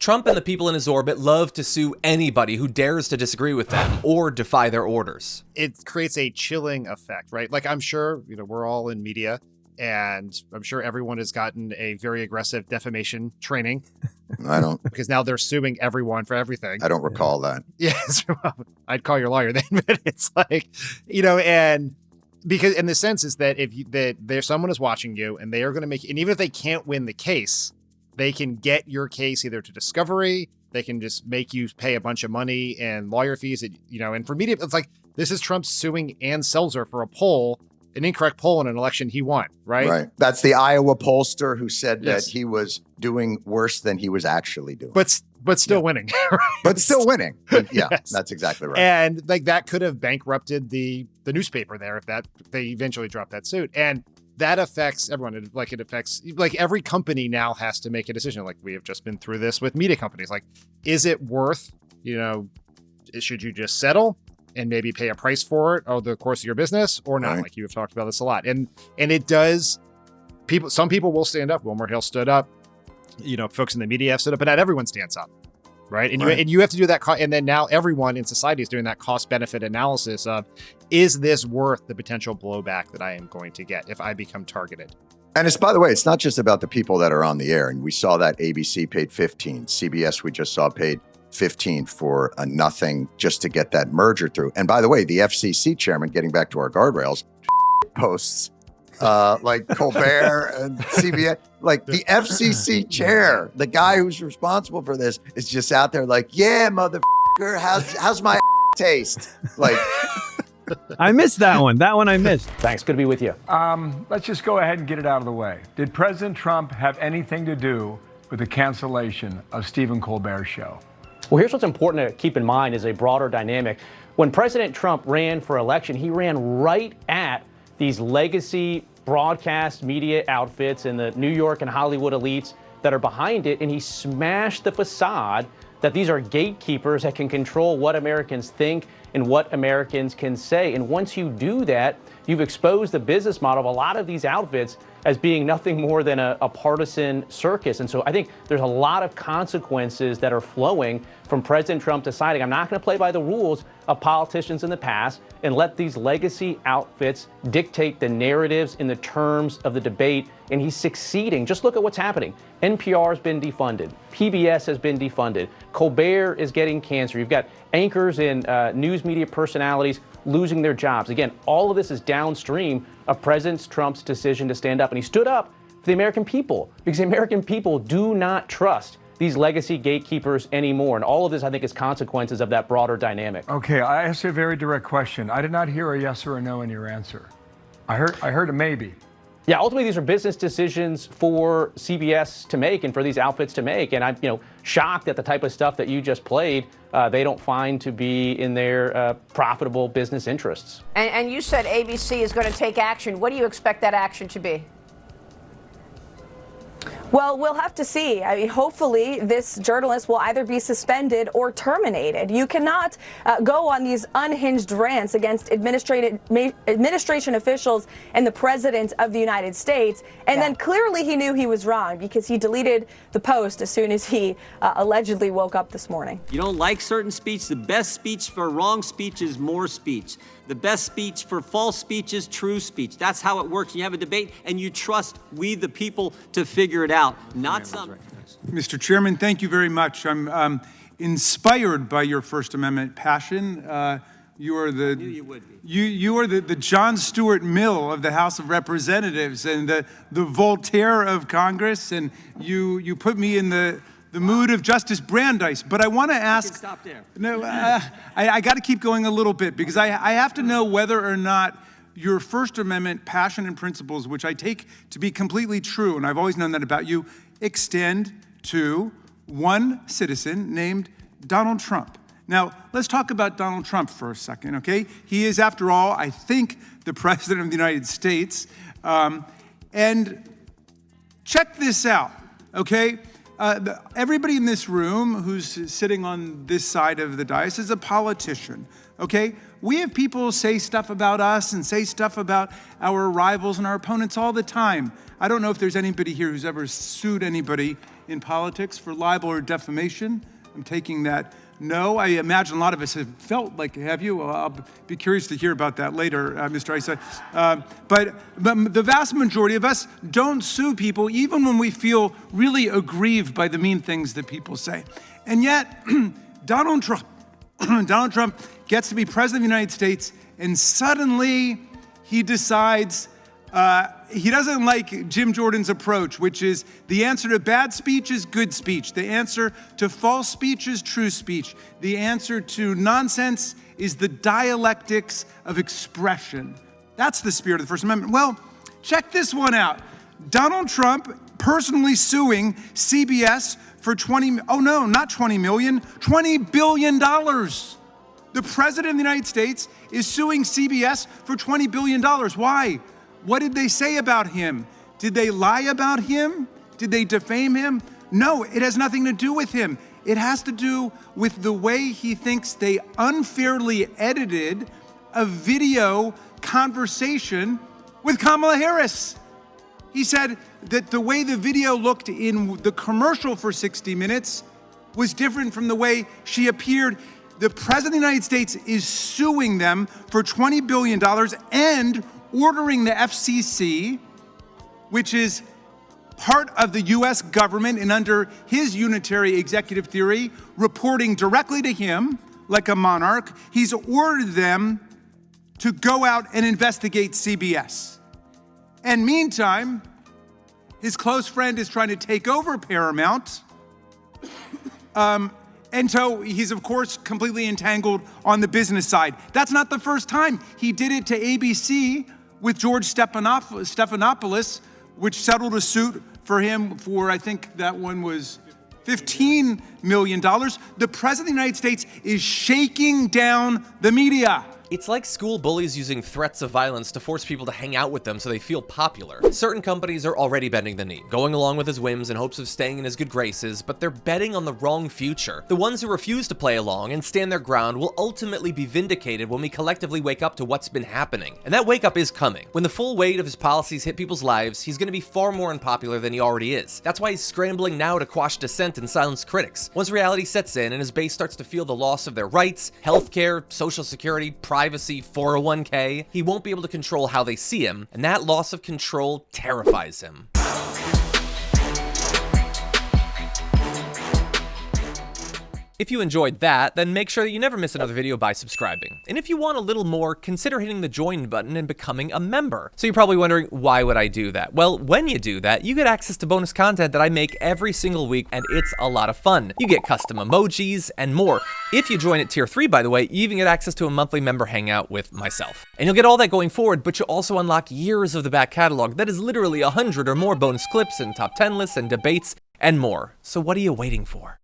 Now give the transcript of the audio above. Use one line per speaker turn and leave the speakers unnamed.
Trump and the people in his orbit love to sue anybody who dares to disagree with them or defy their orders.
It creates a chilling effect, right? Like, I'm sure, we're all in media, and I'm sure everyone has gotten a very aggressive defamation training.
I don't.
Because now they're suing everyone for everything.
I don't recall that.
Yes. I'd call your lawyer then, but it's like, and because in the sense is that there's someone is watching you and they are going to make, and even if they can't win the case, they can get your case either to discovery, they can just make you pay a bunch of money and lawyer fees, and for media, it's like, this is Trump suing Ann Selzer for an incorrect poll in an election he won, right?
Right. That's the Iowa pollster who said that he was doing worse than he was actually doing.
But still winning. Right?
But still winning. Yeah,
Yes.
That's exactly right.
And like that could have bankrupted the newspaper there if they eventually dropped that suit. And that affects everyone. It affects every company now has to make a decision. Like, we have just been through this with media companies. Like, is it worth, should you just settle and maybe pay a price for it over the course of your business or not? Right. Like, you have talked about this a lot. And it does, some people will stand up. Wilmer Hill stood up, folks in the media have stood up, but not everyone stands up. Right. And you have to do that. And then now everyone in society is doing that cost benefit analysis of, is this worth the potential blowback that I am going to get if I become targeted?
And by the way, it's not just about the people that are on the air. And we saw that ABC paid 15. CBS, we just saw, paid 15 for a nothing just to get that merger through. And by the way, the FCC chairman, getting back to our guardrails, posts like Colbert and CBS, like the FCC chair, the guy who's responsible for this, is just out there like, yeah, motherfucker, how's my taste? Like,
I missed that one. That one I missed.
Thanks. Good to be with you.
Let's just go ahead and get it out of the way. Did President Trump have anything to do with the cancellation of Stephen Colbert's show?
Well, here's what's important to keep in mind is a broader dynamic. When President Trump ran for election, he ran right at these legacy broadcast media outfits and the New York and Hollywood elites that are behind it, and he smashed the facade that these are gatekeepers that can control what Americans think and what Americans can say. And once you do that, you've exposed the business model of a lot of these outfits as being nothing more than a partisan circus. And so I think there's a lot of consequences that are flowing from President Trump deciding, I'm not going to play by the rules of politicians in the past and let these legacy outfits dictate the narratives and the terms of the debate. And he's succeeding. Just look at what's happening. NPR has been defunded. PBS has been defunded. Colbert is getting cancer. You've got anchors and news media personalities losing their jobs. Again, all of this is downstream of President Trump's decision to stand up. And he stood up for the American people because the American people do not trust these legacy gatekeepers anymore. And all of this, I think, is consequences of that broader dynamic.
Okay, I asked you a very direct question. I did not hear a yes or a no in your answer. I heard a maybe.
Yeah, ultimately, these are business decisions for CBS to make and for these outfits to make. And I'm, shocked that the type of stuff that you just played, they don't find to be in their profitable business interests.
And you said ABC is going to take action. What do you expect that action to be?
Well, we'll have to see. I mean, hopefully this journalist will either be suspended or terminated. You cannot go on these unhinged rants against administration officials and the president of the United States. And then clearly he knew he was wrong because he deleted the post as soon as he allegedly woke up this morning.
You don't like certain speech? The best speech for wrong speech is more speech. The best speech for false speech is true speech. That's how it works. You have a debate and you trust we, the people, to figure it out, not some.
Mr. Chairman, thank you very much. I'm inspired by your First Amendment passion. You are the you are the Jon Stewart Mill of the House of Representatives and the Voltaire of Congress, and you put me in the mood of Justice Brandeis. But I want to ask.
Stop there.
No, I got to keep going a little bit because I have to know whether or not your First Amendment passion and principles, which I take to be completely true, and I've always known that about you, extend to one citizen named Donald Trump. Now, let's talk about Donald Trump for a second, okay? He is, after all, I think, the President of the United States. And check this out, okay? Everybody in this room who's sitting on this side of the dais is a politician, okay? We have people say stuff about us and say stuff about our rivals and our opponents all the time. I don't know if there's anybody here who's ever sued anybody in politics for libel or defamation. I'm taking that no. I imagine a lot of us have felt like, have you? Well, I'll be curious to hear about that later, Mr. Isa. But the vast majority of us don't sue people, even when we feel really aggrieved by the mean things that people say. And yet, Donald Trump gets to be president of the United States, and suddenly he decides he doesn't like Jim Jordan's approach, which is the answer to bad speech is good speech. The answer to false speech is true speech. The answer to nonsense is the dialectics of expression. That's the spirit of the First Amendment. Well, check this one out. Donald Trump personally suing CBS for $20 billion. The president of the United States is suing CBS for $20 billion. Why? What did they say about him? Did they lie about him? Did they defame him? No, it has nothing to do with him. It has to do with the way he thinks they unfairly edited a video conversation with Kamala Harris. He said that the way the video looked in the commercial for 60 Minutes was different from the way she appeared. The president of the United States is suing them for $20 billion and ordering the FCC, which is part of the U.S. government and under his unitary executive theory, reporting directly to him like a monarch. He's ordered them to go out and investigate CBS. And meantime, his close friend is trying to take over Paramount. And so he's, of course, completely entangled on the business side. That's not the first time. He did it to ABC with George Stephanopoulos, which settled a suit for him for, I think that one was $15 million. The president of the United States is shaking down the media.
It's like school bullies using threats of violence to force people to hang out with them so they feel popular. Certain companies are already bending the knee, going along with his whims in hopes of staying in his good graces, but they're betting on the wrong future. The ones who refuse to play along and stand their ground will ultimately be vindicated when we collectively wake up to what's been happening. And that wake up is coming. When the full weight of his policies hit people's lives, he's going to be far more unpopular than he already is. That's why he's scrambling now to quash dissent and silence critics. Once reality sets in and his base starts to feel the loss of their rights, healthcare, social security, privacy, 401k, he won't be able to control how they see him, and that loss of control terrifies him. If you enjoyed that, then make sure that you never miss another video by subscribing. And if you want a little more, consider hitting the join button and becoming a member. So you're probably wondering, why would I do that? Well, when you do that, you get access to bonus content that I make every single week, and it's a lot of fun. You get custom emojis and more. If you join at tier 3, by the way, you even get access to a monthly member hangout with myself. And you'll get all that going forward, but you'll also unlock years of the back catalog that is literally 100 or more bonus clips and top 10 lists and debates and more. So what are you waiting for?